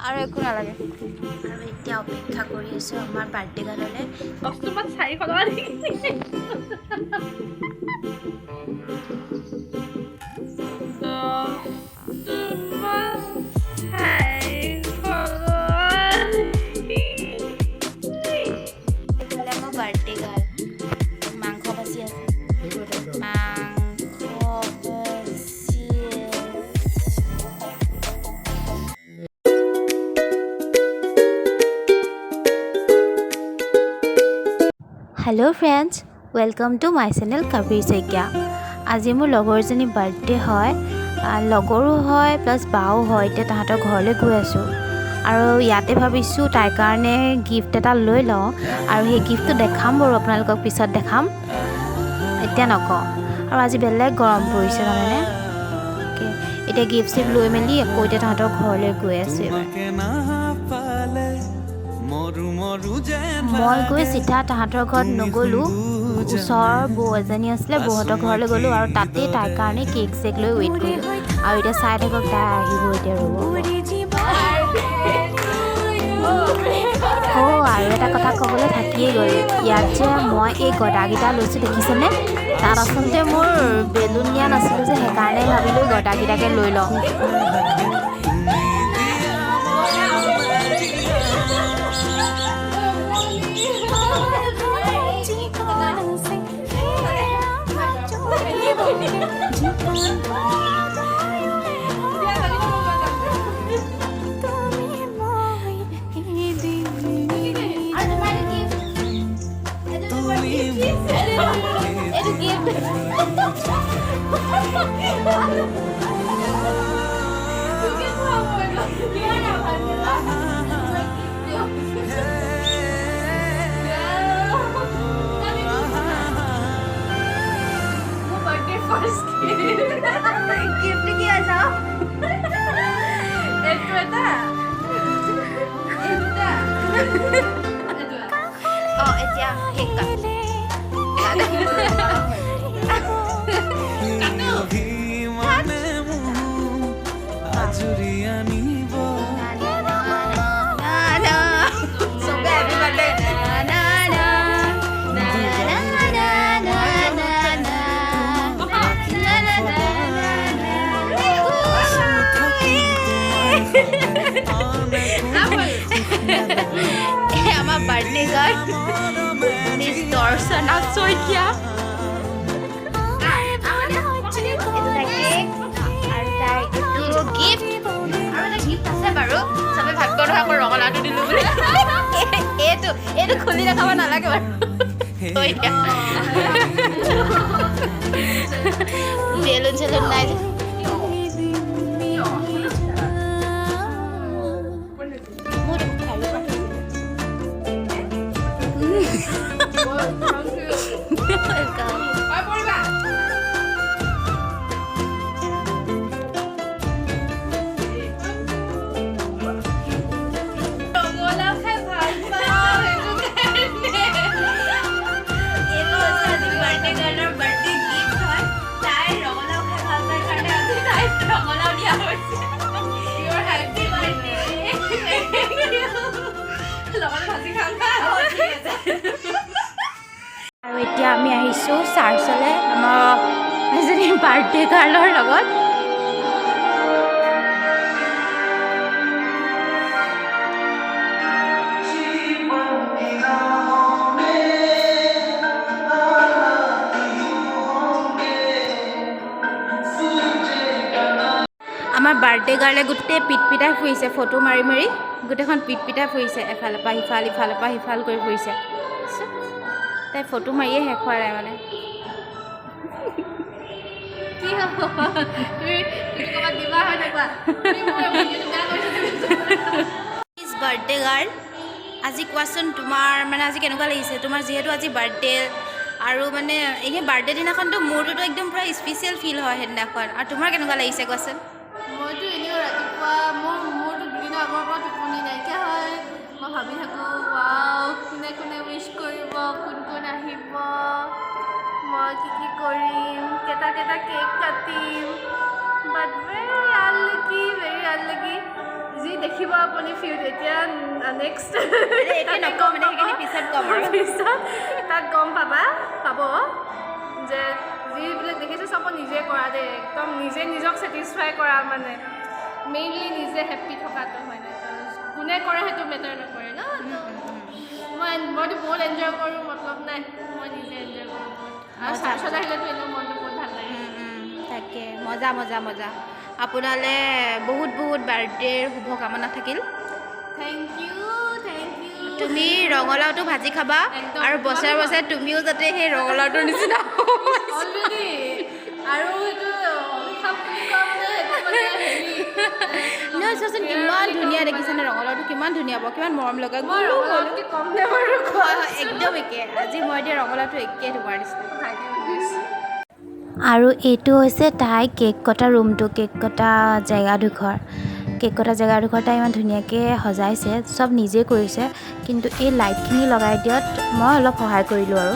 আৰু একো নালাগে। আৰু এতিয়া অপেক্ষা কৰি আছোঁ আমাৰ বাৰ্থডে গাৰ্ললৈ। কষ্টুমত 400 টকা দি বাৰ্থডে গাৰ্ল মাংস বাচি আছে। Hello' friends, welcome to my channel Kabir Saikia. আজি মোৰ লগৰজনী বাৰ্থডে হয়, লগৰো হয় প্লাছ বাও হয়। এতিয়া তাহাঁতৰ ঘৰলৈ গৈ আছোঁ আৰু ইয়াতে ভাবিছোঁ তাইৰ কাৰণে গিফ্ট এটা লৈ লওঁ আৰু সেই গিফ্টটো দেখাম বাৰু, আপোনালোকক পিছত দেখাম, এতিয়া নকওঁ। আৰু আজি বেলেগ গৰম পৰিছে জানেনে। এতিয়া গিফ্ট চিফ্ট লৈ মেলি আকৌ এতিয়া তাহাঁতৰ ঘৰলৈ গৈ আছোঁ। মই গৈ চিধা তাহাঁতৰ ঘৰত নগ'লোঁ, ওচৰৰ বৌ এজনী আছিলে, বৌহঁতৰ ঘৰলৈ গ'লোঁ আৰু তাতেই তাইৰ কাৰণে কেক চেক লৈ ৱেইট কৰিলোঁ। আৰু এতিয়া চাই থাকক, তাই আহিব এতিয়া, ৰ'ব। আৰু এটা কথা ক'বলৈ থাকিয়ে গ'ল, ইয়াত যে মই এই গদাকেইটা লৈছোঁ দেখিছেনে, তাত আচলতে মোৰ বেলুন নিয়া নাছিলোঁ যে, সেইকাৰণে ভাবিলোঁ গদাকেইটাকে লৈ লওঁ। গিফট কি আছে? এইটো এটা এতিয়া কেক কাট। আমাৰ birthday girl miss Darshana Saikia. ৰঙালাওটো দিলোঁ বুলি এইটো খুলি দেখাব নালাগে বাৰু। বেলুন চেলুন নাই যে। আৰু এতিয়া আমি আহিছোঁ চাৰ্চলৈ আমাৰ এজনী বাৰ্থডে গাৰ্লৰ লগত। আমাৰ বাৰ্থডে গাৰ্লে গোটেই পিটপিটাই ফুৰিছে, ফটো মাৰি মাৰি গোটেইখন পিটপিটাই ফুৰিছে, এফালৰ পৰা সিফাল ইফালৰ পৰা সিফাল কৰি ফুৰিছে। তাই ফটো মাৰিয়ে শেষ হোৱা নাই মানে। কি হ'ব বাৰ্থডে গাৰ্ল, আজি কোৱাচোন তোমাৰ মানে আজি কেনেকুৱা লাগিছে? তোমাৰ যিহেতু আজি বাৰ্থডে আৰু মানে এনেই বাৰ্থডে দিনাখনতো মোৰটোতো একদম পূৰা স্পেচিয়েল ফিল হয় সেইদিনাখন, আৰু তোমাৰ কেনেকুৱা লাগিছে কোৱাচোন? মইতো এনেও ৰাতিপুৱা মোৰতো দুদিনৰ আগৰ পৰা টোপনি নাইকিয়া হয়। মই ভাবি থাকোঁ, ৱাও কোনে কোনে উইচ কৰিব, কোন কোন আহিব, মই কি কৰিম, কেইটা কেক কাটিম। বাট ভেৰি আনলাকি যি দেখিব আপুনি এতিয়া নেক্সট এতিয়া নকওঁ মানে সেইখিনি পিছত ক'ম আৰু পিছত তাত গম পাব যে যিবিলাক দেখিছে চব নিজে কৰা দেই একদম নিজে নিজক ছেটিছফাই কৰা মানে মেইনলি নিজে হেপ্পী থকাটো হয় নাই কোনে কৰে সেইটো মেটাৰ নকৰে ন মইতো বহুত এনজয় কৰোঁ মতলব নাই মই নিজে এনজয় কৰোঁ আৰু চাৰ্চত আহিলেতো এনেও মনটো বহুত ভাল লাগে তাকে মজা মজা মজা আপোনালৈ বহুত বহুত বাৰ্থডেৰ শুভকামনা থাকিল থেংক ইউ তুমি ৰঙালাওটো ভাজি খাবা একদম। আৰু বছৰে বছৰে তুমিও যাতে সেই ৰঙালাওটোৰ নিচিনা অলৰেডি আৰু এইটো অভিশাপ বুলি কোৱা মানে এইটো মানে হেৰি নহয় চোৱাচোন কিমান ধুনীয়া দেখিছেনে ৰঙালাওটো কিমান ধুনীয়া হ'ব কিমান মৰম লগা মই ৰঙালাওতকৈ কম নে বাৰু হয় হয় একদম একে আজি মই দিয়া ৰঙালাওটো একে তোমাৰ নিচিনা আৰু এইটো হৈছে তাই কেক কটা ৰুমটো কেক কটা জেগাডোখৰ তাই ইমান ধুনীয়াকৈ সজাইছে চব নিজে কৰিছে কিন্তু এই লাইটখিনি লগাই দিয়াত মই অলপ সহায় কৰিলোঁ আৰু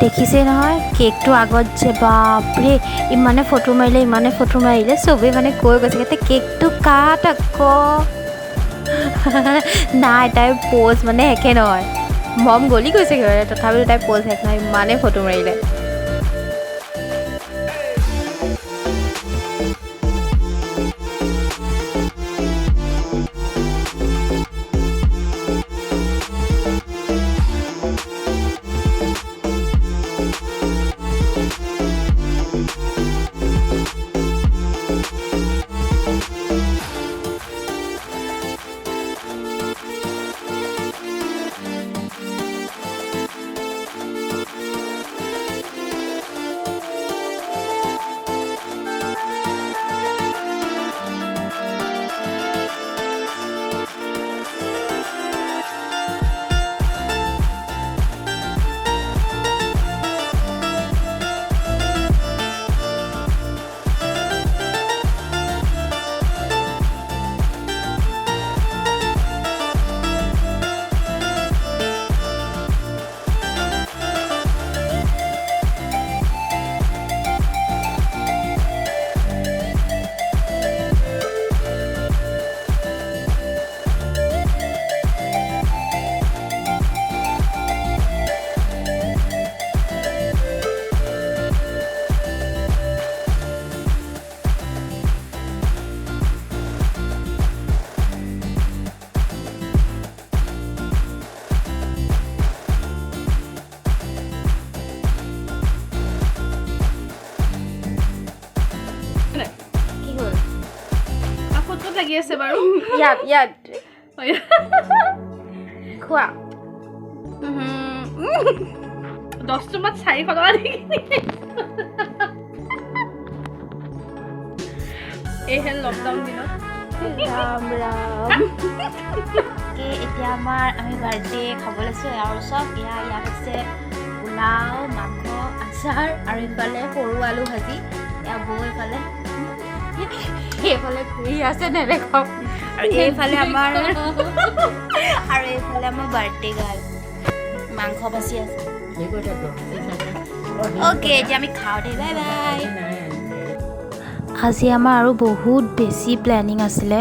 দেখিছেই নহয় কেকটোৰ আগত যে বাপৰে ইমানে ফটো মাৰিলে চবেই মানে কৈ গৈছে কেকটো কাট আকৌ নাই তাইৰ প'জ মানে শেষে নহয় মম গলি গৈছে তথাপিও তাইৰ প'জ শেষ নহয় ইমানেই ফটো মাৰিলে লাগি আছে বাৰু ইয়াত খোৱা 10 টকাত 400 টকা দি এইহে লকডাউন দিনত ৰাম এতিয়া আমি বাৰ্থডে খাব লৈছোঁ আৰু চব ইয়াত আছে পোলাও মাংস আচাৰ আৰু ইফালে সৰু আলু ভাজি এয়া বৌ এইফালে ঘূৰি আছে নেদেখক আৰু এইফালে আমাৰ বাৰ্থডে গাৰ্ল মাংস বাচি আছে অ'কে এতিয়া আমি খাওঁ দেই বাই বাই আজি আমাৰ আৰু বহুত বেছি প্লেনিং আছিলে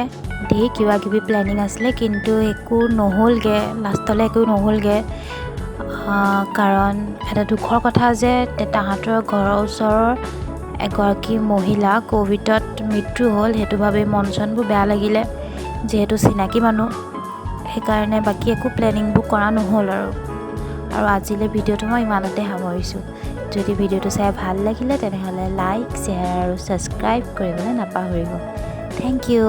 ধেৰ কিবা কিবি প্লেনিং আছিলে কিন্তু একো নহ'লগৈ লাষ্টলৈ একো নহ'লগৈ কাৰণ এটা দুখৰ কথা যে তাহাঁতৰ ঘৰৰ ওচৰৰ এগৰাকী মহিলা ক'ভিডত মৃত্যু হ'ল সেইটো ভাবি মন চনবোৰ বেয়া লাগিলে যিহেতু চিনাকি মানুহ সেইকাৰণে বাকী একো প্লেনিংবোৰ কৰা নহ'ল আৰু আজিলৈ ভিডিঅ'টো মই ইমানতে সামৰিছোঁ যদি ভিডিঅ'টো চাই ভাল লাগিলে তেনেহ'লে লাইক শ্বেয়াৰ আৰু ছাবস্ক্ৰাইব কৰিবলৈ নাপাহৰিব থেংক ইউ